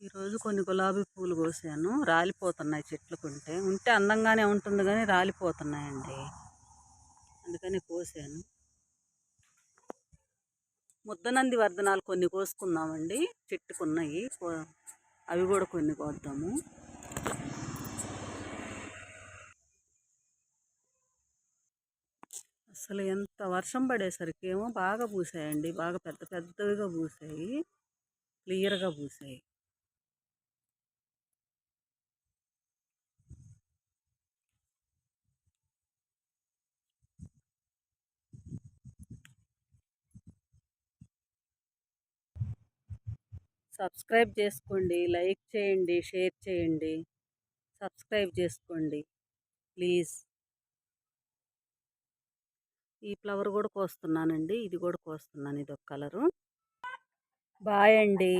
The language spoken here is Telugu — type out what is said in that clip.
ఈరోజు కొన్ని గులాబీ పూలు కోసాను. రాలిపోతున్నాయి చెట్లుకుంటే. ఉంటే అందంగానే ఉంటుంది కానీ రాలిపోతున్నాయండి. అందుకని కోసాను. ముద్దనంది వర్ధనాలు కొన్ని కోసుకుందామండి. చెట్టుకున్నాయి. అవి కూడా కొన్ని కోద్దాము. అసలు ఎంత వర్షం పడేసరికి ఏమో బాగా పూసాయండి. బాగా పెద్ద పెద్దవిగా పూసాయి. క్లియర్గా పూసాయి. సబ్స్క్రైబ్ చేసుకోండి, లైక్ చేయండి, షేర్ చేయండి. సబ్స్క్రైబ్ చేసుకోండి ప్లీజ్. ఈ ఫ్లవర్ కూడా కోస్తున్నానండి. ఇది కూడా కోస్తున్నాను. ఇదొక కలరు. బాయ్ అండి.